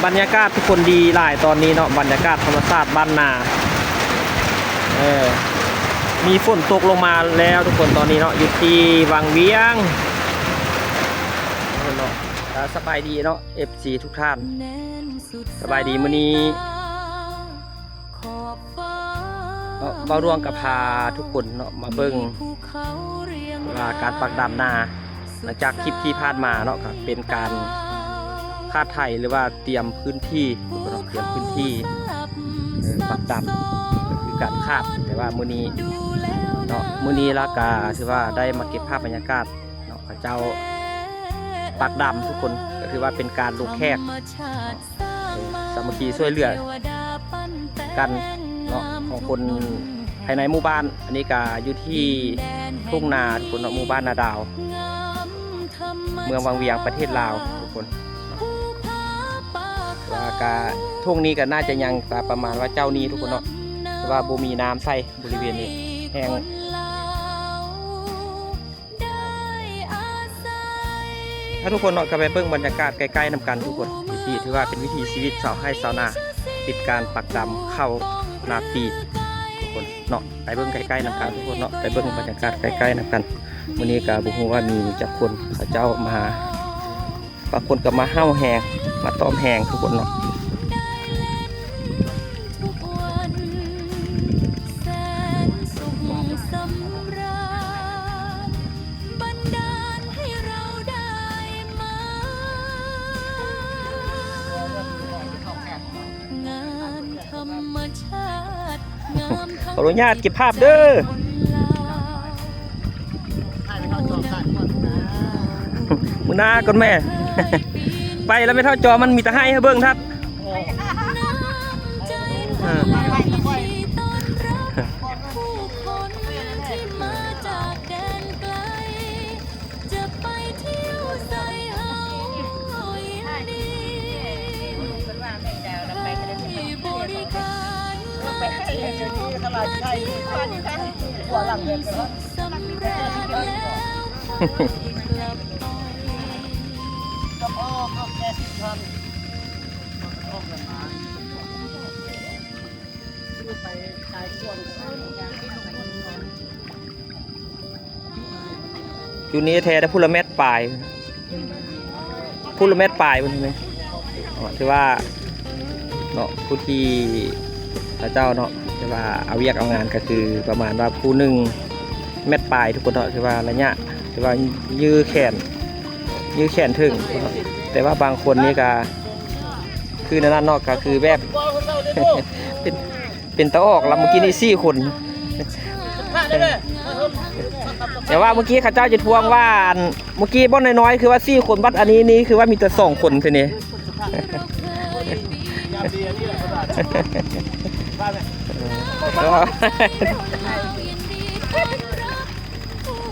บรรยากาศทุกคนดีหลายตอนนี้เนาะบรรยากาศธรรมชาติบ้านนามีฝนตกลงมาแล้วทุกคนตอนนี้เนาะอยู่ที่วังเวียงเนาะสบายดีเนาะ FC ทุกท่านสบายดีมื้อนี้เบาดวงกับพาทุกคนเนาะมาเบิ่งการปักดำนาหลังจากคลิปที่ผ่านมาเนาะครับเป็นการคาดไถหรือว่าเตรียมพื้นที่เตรียมพื้นที่ปักดำก็คือการคาดแต่ว่ามื้อนี้เนาะมื้อนี้ละกาถือว่าได้มาเก็บภาพบรรยากาศเนาะพระเจ้าปักดำทุกคนก็ถือว่าเป็นการลงแขกสามัคคีช่วยเหลือกันเนาะของคนภายในหมู่บ้านอันนี้ก็อยู่ที่ทุ่งนาทุกคนเนาะหมู่บ้านนาดาวเมืองวังเวียงประเทศลาวทุกคนว่ากาทุ่งนี้ก็น่าจะยังประมาณว่าเจ้านี้ทุกคนเนาะว่าบ่มีน้ำใส่บริเวณนี้แห้งถ้าทุกคนเนาะก็ไปเบิ่งบรรยากาศใกล้ๆนำกันทุกคนที่ถือว่าเป็นวิถีชีวิตชาวไร่ชาวนาติดการปักดำเข้านาปีทุกคนเนาะไปเบิ่งใกล้ๆนำกันทุกคนเนาะไปเบิ่งบรรยากาศใกล้ๆนำกันวันนี้ก็บ่ฮู้ว่ามีจักคนเขาเจ้ามาบางคนก็มาเฮ้าแหงมาต้อมแหงทุกคนเนาะขออนุญาตเก็บภาพเด้อมือหน้าก่อนแม่ ไปแล้วไม่เท่าจอมันมีแต่ให้เบิ้งทัดอยู่นี้แท้ได้พูละเม็ดปลายพูละเม็ดปลายมันไหมถือว่าเนาะผู้ที่พระเจ้าเนาะถือว่าเอาเวียกเอางานก็คือประมาณว่าผู้หนึ่งเม็ดปลายทุกคนเนาะถือว่าระยะถือว่ายื้อแขนถึงแต่ว่าบางคนนี่ก็คือในนั้นเนาะก็คือแบบ เป็นตะออกแล้วเมื่อกี้นี่4 คนแต่ว่าเมื่อกี้ข้าเจ้าจะทวงว่าเมื่อกี้บ้านน้อยๆคือว่า4 คนบัดอันนี้นี่คือว่ามีแต่2 คนทีนี้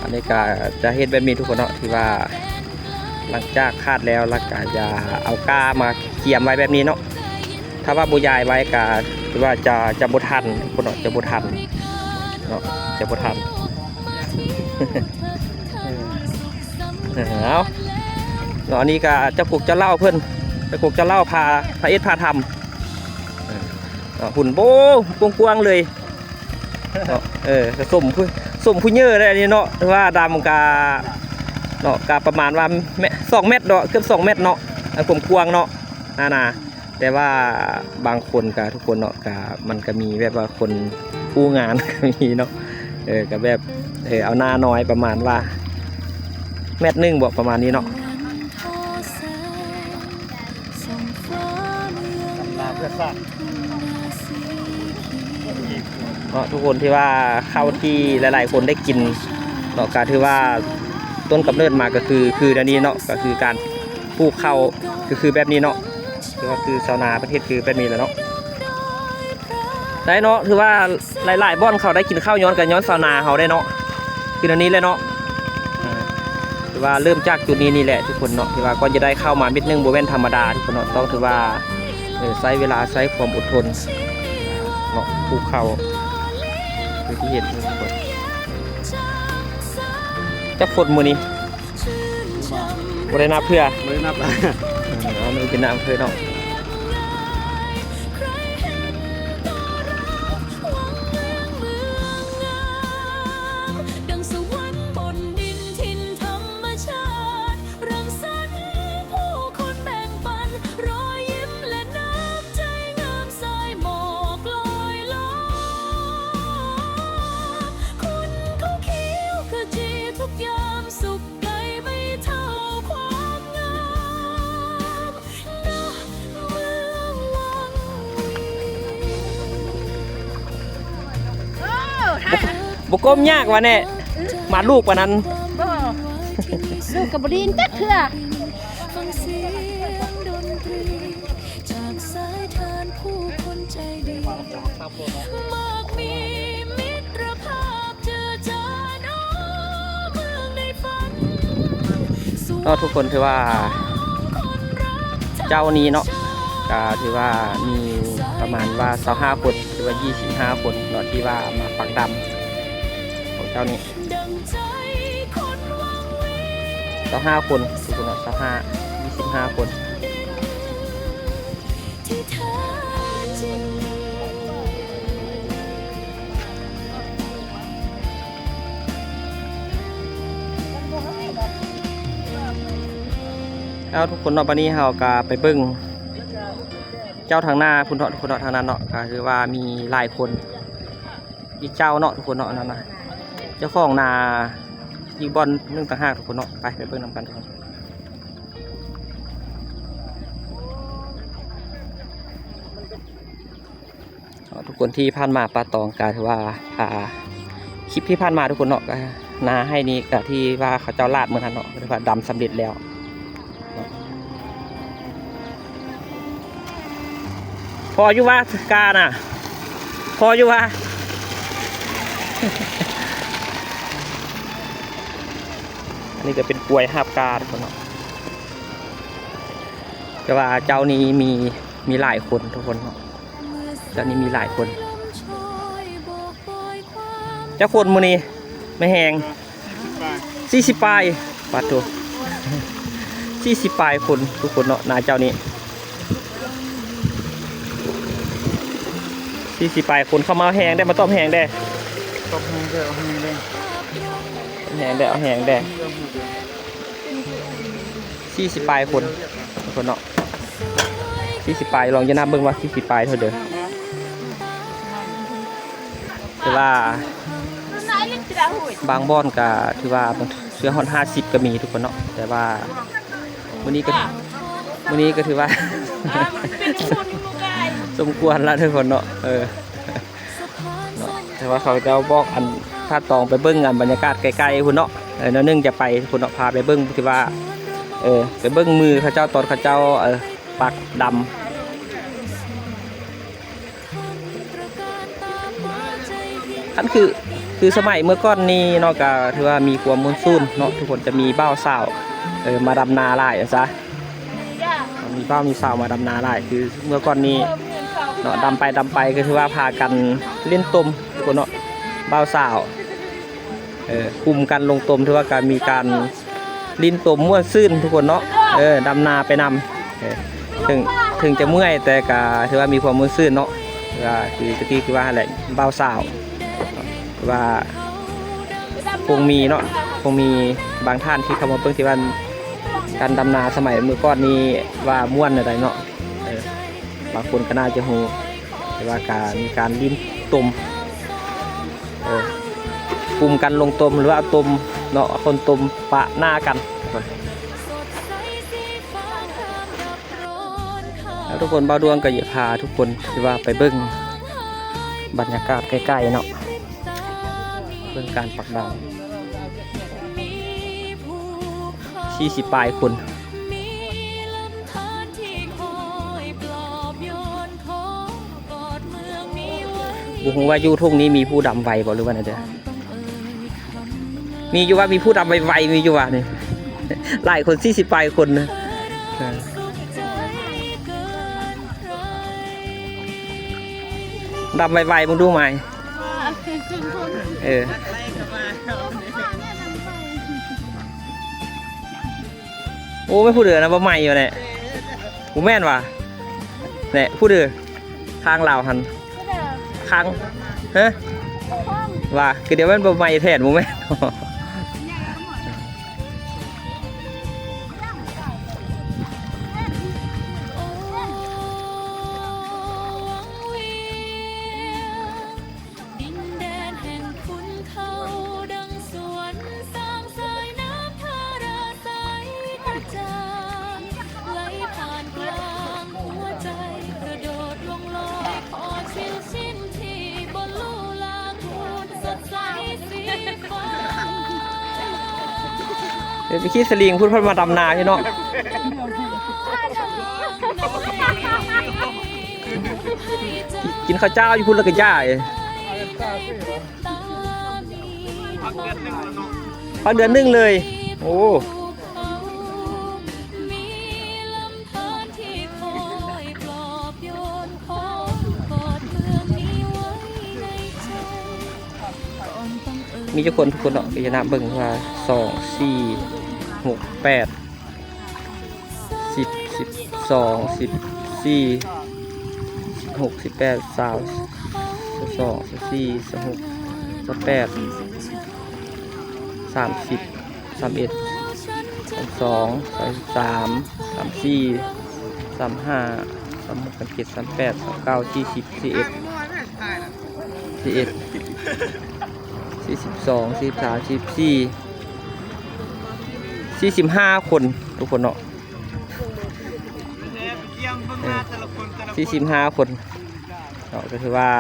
อันนี้ก็จะเห็นแบบนี้ทุกคนเนาะที่ว่าหลังจากคาดแล้วแล้วก็จะเอาก้ามาเกี่ยมไว้แบบนี้เนาะถ้าว่าบูยายไว้ก็คือว่าจะบุทันทุกคนเนาะจะบุทันเนาะจะบุทันเอาเนาะอันนี้ก็จะกุกจะเล่าเพื่อนจะกุกจะเล่าพาเอสพาทำหุ่นโบ้กวงๆเลยสมผู้เยอะเลยอันนี้เนาะว่าดำกาเนาะกาประมาณว่า2 เมตรเนาะเกือบ2 เมตรเนาะกวงเนาะนาแต่ว่าบางคนกับทุกคนเนาะกับมันก็มีแบบว่าคนผู้งานก็มีเนาะกับแบบเอาหน้าน้อยประมาณว่า1 เมตรบอกประมาณนี้เนาะทุกคนที่ว่าเข้าที่หลายๆคนได้กินเนาะการที่ว่าต้นกำเนิดมาก็คืออันนี้เนาะก็คือการปลูกข้าวคือแบบนี้เนาะก็คือชาวนาประเทศคือแบบนี้แหละเนาะได้เนาะถือว่าหลายๆบ้านเขาได้กินข้าวย้อนชาวนาเขาได้เนาะคืออันนี้เลยเนาะถือว่าเริ่มจากจุดนี้แหละทุกคนเนาะถือว่าก็จะได้เข้ามาเม็ดนึงโบเวนธรรมดาทุกคนเนาะต้องถือว่าใช้เวลาใช้ความอดทนเนาะปลูกข้าวคือที่เห็นทุกคนจะฝนมือนี้บริณาเพื่อบริณาไม่เป็นน้ำเพื่อเนาะ บก้มยากวะเนี่ยมาลูกกว่านั้น บ่ลูกกับบดินจักเถื่อ ฟังเสียงดนตรีจากสายทานผู้คนใจดีมากมีมิตรภาพเจอจานเมืองในฝัน ก็ทุกคนถือว่าเจ้านี้เนาะก็ถือว่ามีประมาณว่า25คนหรือว่า25คนเนาะที่ว่ามาปักดำของเจ้านี้25คนทุกคนเนาะ25คน ที่แท้จริง แล้วทุกคนเนาะวันนี้เราก็ไปเบิ่งเจ้าทางหน้าคุณเนาะทุกคนเนาะทางนั้นเนาะก็คือว่ามีหลายคนอีกเจ้าเนาะทุกคนเนาะนั่นนะเจ้าของนาอีกบอลหนึ่งต่างหากทุกคนเนาะไปเบิ่งนำกันทุกคนทุกคนที่ผ่านมาปาตองก็ถือว่าพาคลิปที่ผ่านมาทุกคนเนาะก็นาให้นี้ก็ที่ว่าเขาเจ้าลาดเมื่อทันเนาะถือว่าดำสำเร็จแล้วพออยู่ว่าการอ่ะพออยู่ว่า อันนี้ก็เป็นกล้วยหาบกาทุกคนเนาะแต่ว่าเจ้านี้มีหลายคนทุกคนเนาะเจ้านี้มีหลายคนเจ้าคนมือนี้ไม่แหง40 ปลายปัดตัว40 ปลายคนทุกคนเนาะนาเจ้านี้40 ปลายคนเข้ามาแหงได้มาต้มแหงได้ ตบแหงได้เอาแหงได้ แหงได้เอาแหงได้40 ปลายคนทุกคนเนาะ40 ปลายลองจะนับเบิ่งว่า40 ปลายเท่าเดิมแต่ว่าบางบ่อนก็ถือว่าเสื้อฮอน50ก็มีทุกคนเนาะแต่ว่ามื้อนี้ก็ถือว่า สมควรแล้วทุกคนเนาะแต่ว่าเขาจะบอกอันถ้าตองไปเบิ้งอันบรรยากาศไกลๆคุณเนาะแล้วนึ่งจะไปคุณเนาะพาไปเบิ้งที่ว่าไปเบิ้งมือเขาเจ้าตอนเขาเจ้าปักดำอันคือสมัยเมื่อก่อนนี้เนาะก็ถือว่ามีความมุ่นซุ่นเนาะทุกคนจะมีเบ้าสาวมาดำนาไล่ซะมีเบ้ามีสาวมาดำนาไล่คือเมื่อก่อนนี้เนาะดำไปก็คือว่าพากันเล่นตมทุกคนเนาะเบ้าสาวคุมกันลงตมถือว่าการมีการลิ้นตมมั่วซื่นทุกคนเนาะดำนาไปนำถึงจะเมื่อยแต่ก็ถือว่ามีความมั่วซื่นเนาะคือตะกี้คือว่าอะไรเบ้าสาวว่าคงมีเนาะคงมีบางท่านที่เข้ามาเพิ่งที่ว่าการดำนาสมัยเมื่อก่อนนี้ว่าม่วนอะไรเนาะบางคนก็น่าจะหูแต่ว่ามีการลิ้นตมกลุ่มกันลงตมหรือว่าตมเนาะคนตมปะหน้ากันแล้วทุกคนบ่าวดวงก็อย่าพาทุกคนที่ว่าไปเบิ่งบรรยากาศใกล้ๆเนาะเบิ่งการปักดำ40 ปลายคนบุคคลว่าอยู่ทุ่งนี้มีผู้ดำไวบ่หรือว่าไงเด้อมีอยู่ว่ามีผู้ดำไวมีอยู่ว่านี่หลายคน40 ปลายคนนะดำไวมึงดูไหมโอ้ไม่พูดเดือนะว่าใหม่อยู่เนี่ยกูแม่นว่ะเนี่ยพูดเดือข้างลาวหันข้างฮะว่าคือเดี๋ยวมันบ่ใหม่แทนมูแม่นสิ้นที่บนลู่ลางสดใส เดี๋ยวไปขี้สลิงพูดเพิ่นมาดำนาพี่น้องกินข้าวเจ้าอยู่พุ่นแล้วก็ย่าพักเดือนหนึงเลยโอ้มีเจ้าคนทุกคนเนาะก็จะนับเบิ่งว่า2 4 6 8 10 12 14 16 18 22 24 26 28 30 31 32 33 34 35 36 37 38 39 40 41 42 43 44 45 คนทุกคนเนาะ45 คนเนาะก็คือว่า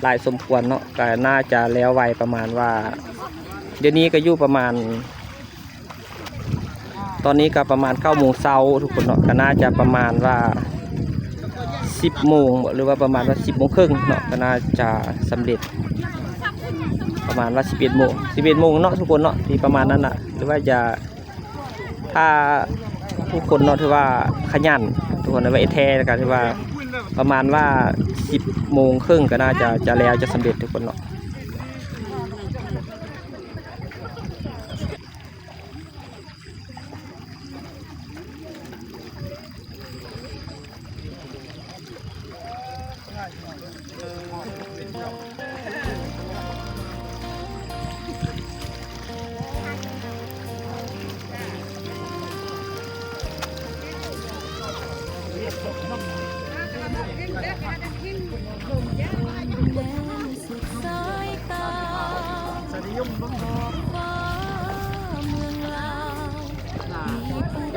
หลายสมควรเนาะก็น่าจะแล้วไวประมาณว่าเดี๋ยวนี้ก็อยู่ประมาณตอนนี้ก็ประมาณ9 โมงเช้าทุกคนเนาะก็น่าจะประมาณว่า10 โมงหรือว่าประมาณว่า10 โมงครึ่งเนาะก็น่าจะสำเร็จประมาณว่า11 โมงเนาะทุกคนเนาะที่ประมาณนั้นน่ะหรือว่าจะถ้าทุกคนเนาะถือว่าขยันทุกคนว่าแท้กันที่ว่าประมาณว่า10 โมงครึ่งก็น่าจะแล้วจะสำเร็จทุกคนเนาะ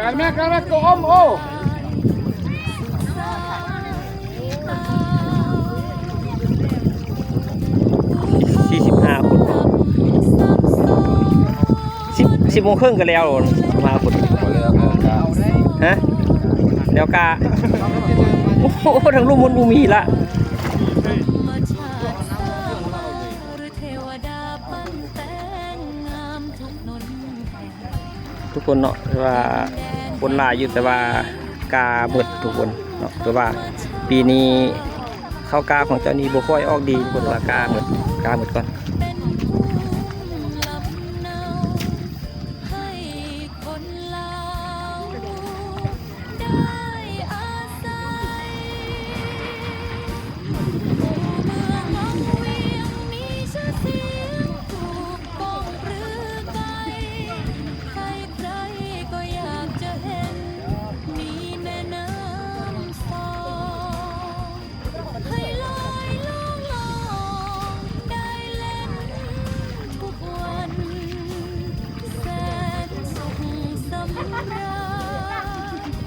การแม่ก็อมโอ้ 45 คน10 โมงครึ่งก็แล้วมาคนฮะแล้วกาโอ้โหทั้งรุ่มมันบูมีละทุกคนเนาะว่าคนหลายอยู่แต่ว่ากาหมดทุกคนเนาะแต่ว่าปีนี้เข้ากาของเจ้านี้บ่ค่อยออกดีทุกคนว่ากาหมดก่อน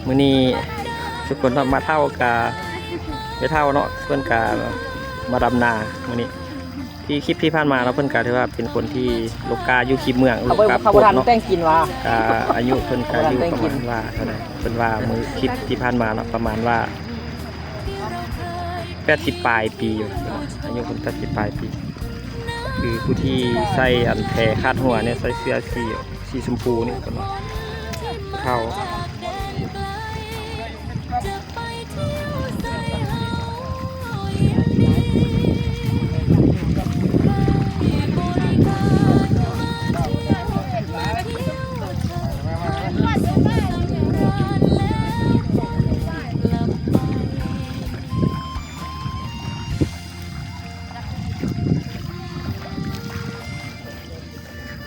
มื้อนี้ทุกคนมาเท่ากาไปเท่าเนาะเพิ่นกามาดำนามื้อนี้ที่คลิปที่ผ่านมาเราเพิ่นกาถือว่าเป็นคนที่ลูกกาอยู่คลิปเมืองลูกกาโพดเนาะกาอายุเพิ่นกาอยู่ประมาณว่าเท่าใดเพิ่นว่ามื้อคลิปที่ผ่านมาเนาะประมาณว่า80 ปลายปีอยู่อายุเพิ่น80 ปลายปีคือผู้ที่ใส่อันแพรคาดหัวเนี่ยใส่เสื้อสีชมพูนี่เพิ่นว่าเท่า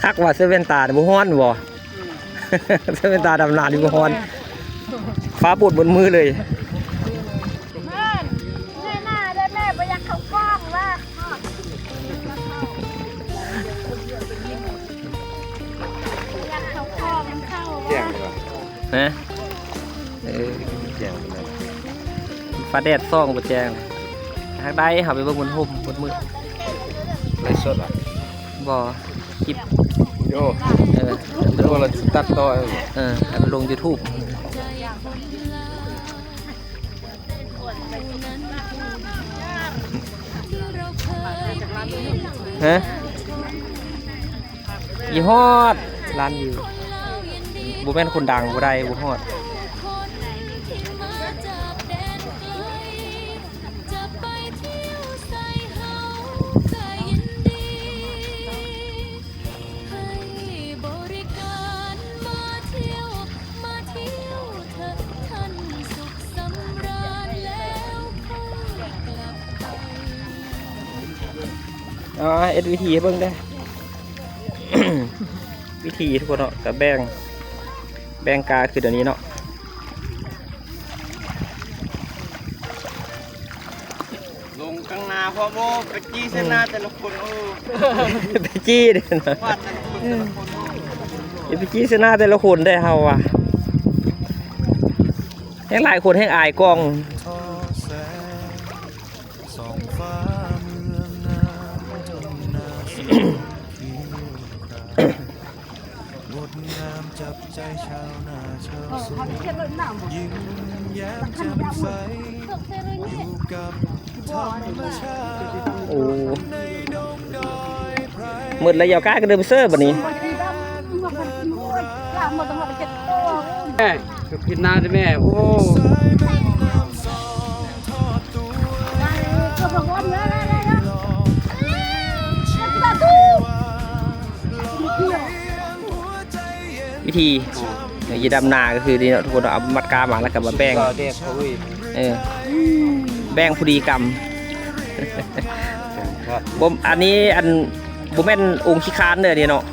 คักว่าเซเว่นตาบ่ฮ้อนบ่ เซเว่นตาดำนาดิบ่ฮ้อนฟ้าปูดบนมือเลย แม่หน้าได้แม่ไปยักเขากล้องว่ายักเขากล้องเข้าว่า นะฟ้าแดดซ่องบ่แจ้งทางใดเฮาไปเบิ่งบนห่มบนมือ ไรสดอ่ะ บ่คลิป โอ้ เออ ตัวเราตัดต่อ ให้มันลง YouTube ฮะยี่ฮอดร้านอยู่บุแม่นคนดังบุได้บุฮอดเอ็ดวิธีให้เบิ่งได้ วิธีทุกคนเนาะกับแบ่งกาคือเดี๋ยวนี้เนาะ ลงกลางนาพ่อโมไปจี้เส้นหน้าแต่ละคนโอ้ ไปจี้เด้อเนาะ วาดแต่ละคนแต่ละคนโอ้ อย่าไปจี้เสยหน้าแต่ละคนได้เฮาว่ะแห่งหลายคนแห่งอายกล้อง ส่องฟ้าเมืองน้ำทุ่งนาสีเขียวครามงดงามจับใจชาวนาชาวสวนยิ้มแย้มแจ่มใสอยู่กับธรรมชาติ โอ้ ในดงดอยไพร มืดแล้วยาวก้าก็เดินไปเซิร์ฟบัดนี้ แม่คือพิดหน้าด้วยแม่โอ้ สายน้ำสองทอดตัวหล่อเลี้ยงชีวาหล่อเลี้ยงหัวใจเย็น วิธียีดำนาก็คือดีเนาะทุกคนเอามัดกามาแล้วก็มาแบ่ง ก็เด็กเขาอุ้ย แบ่งพอดีกรรม ครับ บ่อันนี้อันบ่แม่นองค์ขี้คร้านเด้อนี่เนาะ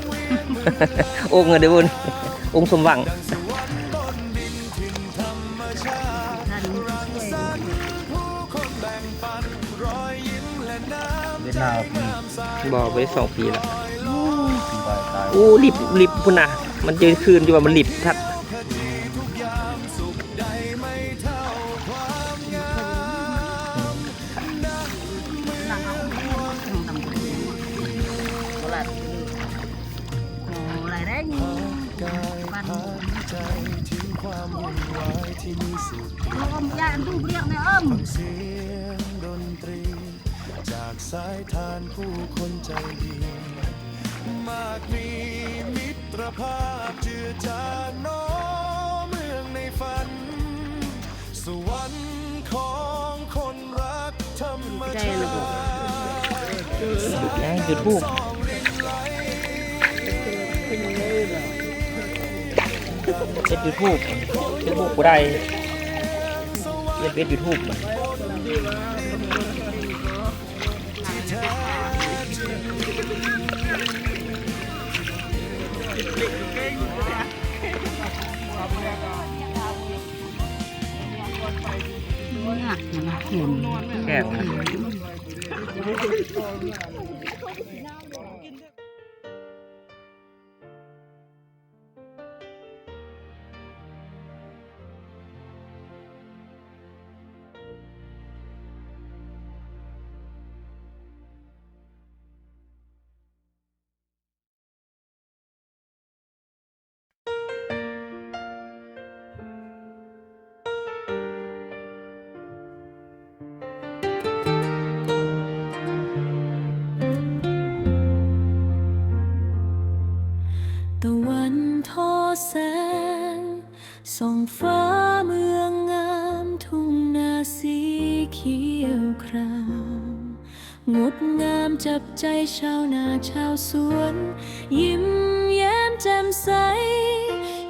องค์เด้อบุญองค์สมหวัง เวียดนาม บอกไว้2 ปีแล้ว ตายตาย อู้ลิบพุ่นน่ะมันยืนคืนอยู่ว่ามันลิบทัดเสียงดนตรีจากสายทานผู้คนใจดี มากมีมิตรภาพเจือจานน้อเมืองในฝัน สวรรค์ของคนรักธรรมชาติ ยังจุดทูบเฮ็ดยูทูบบ่ได้เฮ็ดยูทูบ แค่นั้นตะวันทอแสงส่องฟ้าเมืองงามทุ่งนาสีเขียวครามงดงามจับใจชาวนาชาวสวน ยิ้มแย้มแจ่มใส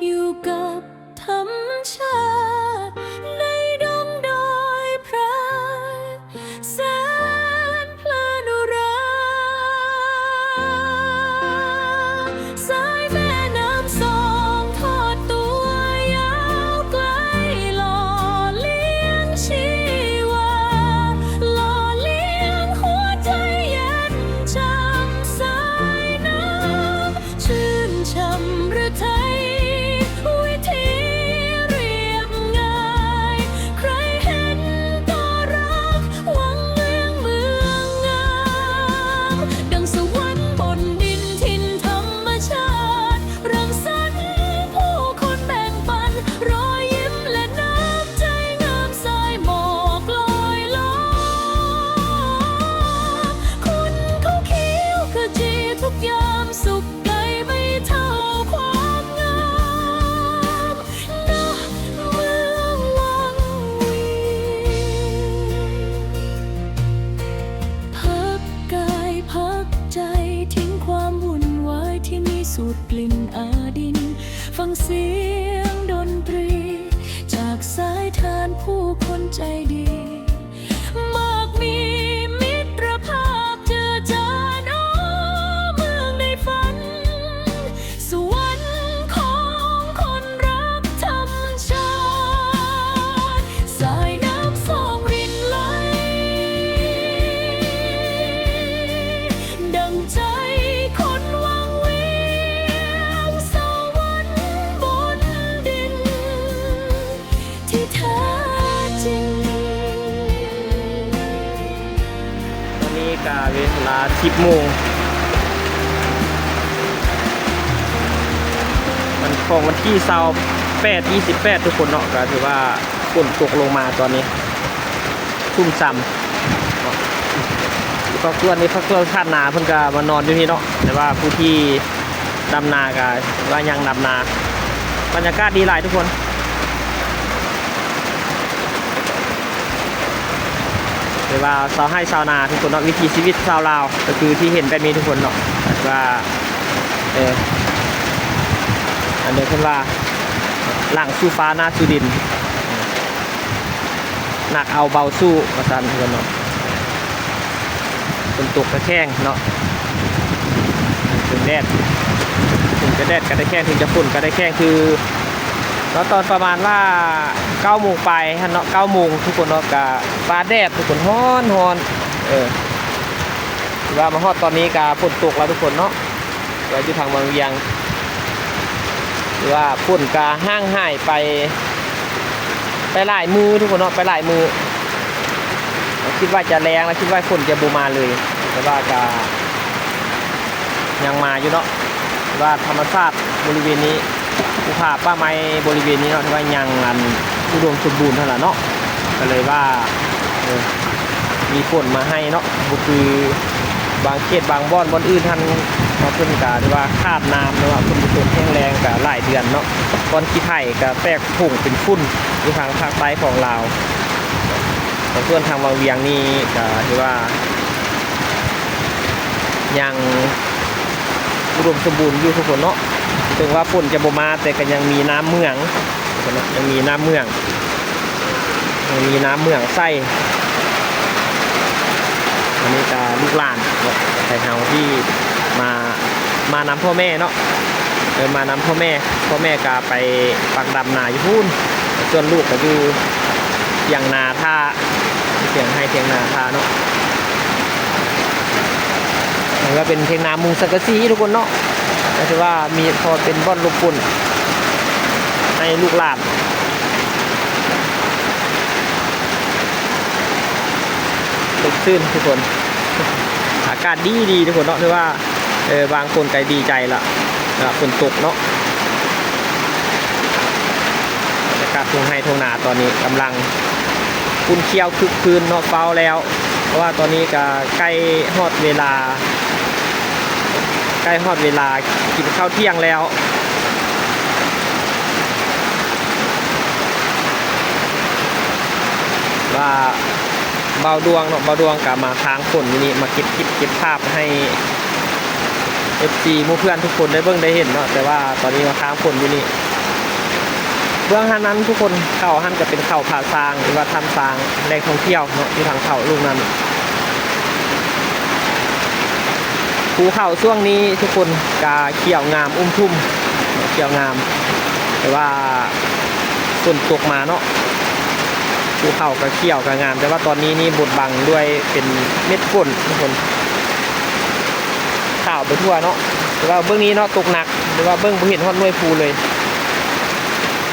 อยู่กับธรรมชาติในดงดอยไพรแสนเพลินอุรา สายแม่น้ำสองทอดตัวยาวไกลหล่อเลี้ยงชีวาหล่อเลี้ยงหัวใจเย็นช่ำสายน้ำชื่นช่ำหรือไทยวิถีเรียบ ดกลิ่นอาดินฟังเสียงดนตรีจากสายทานผู้คนใจดีมากมีมิตรภาพเจอจานเมืองในฝันสวรรค์ของคนรักธรรมชาติสายน้ำสองรินไหลดังใจคนวังเวียงสวรรค์บนดินที่แท้จริง ตอนนี้ก็เวลา10 โมงมันของวันที่28 ทุกคนเนาะก็ถือว่าฝนตกลงมาตอนนี้ทุ่มซ้ำเนาะครอบครัวนี้ครอบครัวชาตินาเพิ่นก็มานอนอยู่นี่เนาะแต่ว่าผู้ที่ดำนาก็ว่ายังดำนาบรรยากาศดีหลายทุกคนหรือว่าชาวไร่ชาวนาทุกคนเนาะวิถีชีวิตชาวลาวก็คือที่เห็นแบบนี้ทุกคนเนาะว่าอันนี้เพิ่นว่าหลังสู้ฟ้าหน้าสู้ดินหนักเอาเบาสู้ประสันทุกคนเนาะฝนตกกระแข้งเนาะถึงแดดถึงจะแดดก็ได้แข้งถึงจะฝนก็ได้แข้งคือแล้วตอนประมาณว่า9 โมงไปฮะเนาะ9 โมงทุกคนเนาะกับฟ้าแดดทุกคนฮ้อนว่ามาฮอดตอนนี้กับฝนตกแล้วทุกคนเนาะเราอยู่ทางบางเวียงหรือว่าฝนกาห้างหายไปหลายมือทุกคนเนาะไปหลายมือคิดว่าจะแรงแล้วคิดว่าฝนจะบูมาเลยแต่ว่ากายังมาอยู่เนาะว่าธรรมชาติบริเวณนี้ภูผาป่าไม้บริเวณนี้เนาะที่ว่ายังอุดมสมบูรณ์เท่านั้นเนาะก็เลยว่ามีฝนมาให้เนาะก็คือบางเขตบางบ่อนอื่นท่านมาเพิ่นกาที่ว่าขาดน้ำเนาะฝนตกแห้งแรงกับหลายเดือนเนาะก้อนขี้ไผ่กับแตกผงเป็นฝุ่นอยู่ทางภาคใต้ของลาวส่วนทางบางเวียงนี่ก็ที่ว่ายังอุดมสมบูรณ์อยู่ทุกคนเนาะถึงว่าฝนจะบ่มาแต่ก็ยังมีน้ำเมืองยังมีน้ำเมืองใส่อันนี้ก็ลูกหลานเนาะไทยเฮาที่มานำพ่อแม่เนาะมานำพ่อแม่ก็ไปปักดำนาอยู่พุ่นส่วนลูกก็อยู่เถียงนาท่าเถียงนาท่าเนาะมันก็เป็นเถียงนามุงสังกะสีทุกคนเนาะก็ถือว่ามีพอเป็นบ่อนลูกปุ่นให้ลูกหลานตกซื่นทุกคนอากาศดีทุกคนเนาะถือว่าบางคนใจดีใจละฝนตกเนาะบรรยากาศทุ่งไร่ทุ่งนาตอนนี้กำลังคุณเคี้ยวคึกคืนเนาะเฝ้าแล้วเพราะว่าตอนนี้ก็ใกล้ฮอดเวลากินข้าวเที่ยงแล้วว่าเบาดวงเนาะเบาดวงกับมาค้างฝนอยู่นี่มาเก็บภาพให้ FC หมู่เพื่อนทุกคนได้เบิ่งได้เห็นเนาะแต่ว่าตอนนี้มาค้างฝนอยู่นี่เบื้องหันนั้นทุกคนเข้าหันก็เป็นเข้าผาซางหรือว่าทำซางแหล่งท่องเที่ยวเนาะที่ทางเข้าลูกนั้นภูเขาช่วงนี้ทุกคนกาเขียวงามทุ่มเขียวงามแต่ว่าฝนตกมาเนาะภูเขาก็เขียวก็งามแต่ว่าตอนนี้นี่บดบังด้วยเป็นเม็ดฝนทุกคนข่าวไปทั่วเนาะแต่ว่าเบื้องนี้เนาะตกหนักหรือว่าเบื้องบ่เห็นฮอดหน่วยภูเลย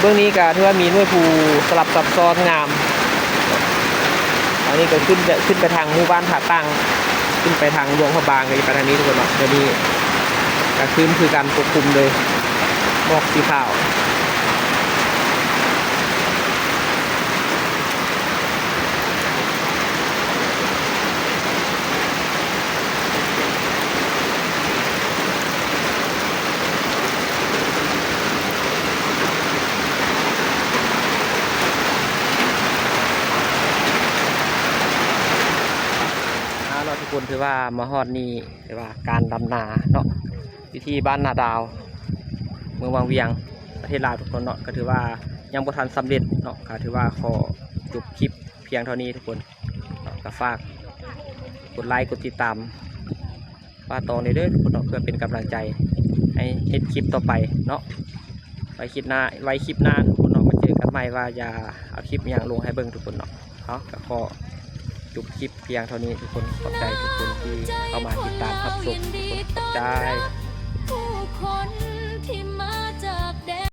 เบื้องนี้ก็ถือว่ามีหน่วยภูสลับซับซ้อนงามอันนี้ก็ขึ้นไปทางหมู่บ้านผาตั้งขึ้นไปทางหลวงพระบางไปทางนี้ทุกคนเนาะเดี๋ยวนี้ก็คือการปกคลุมเลยหมอกสีขาวทุกคนถือว่ามาฮอดนี่ถือว่าการดำนาเนาะวิธีบ้านนาดาว เมืองวังเวียงประเทศลาวทุกคนเนาะก็ถือว่ายังบ่ทันสำเร็จเนาะก็ถือว่าขอจบคลิปเพียงเท่านี้ทุกคนเนาะก็ฝากกดไลค์กดติดตามป้าตองเด้อทุกคนเนาะเพื่อเป็นกำลังใจให้เฮ็ดคลิปต่อไปเนาะไว้คลิปหน้าทุกคนเนาะมาเจอกันใหม่ว่าจะเอาคลิปอย่างลงให้เบิ่งทุกคนเนาะก็ขอจบคลิปเพียงเท่านี้ทุกคนขอบใจทุกคนที่เข้ามาติดตามรับชมทุกคนขอบใจ ผู้คน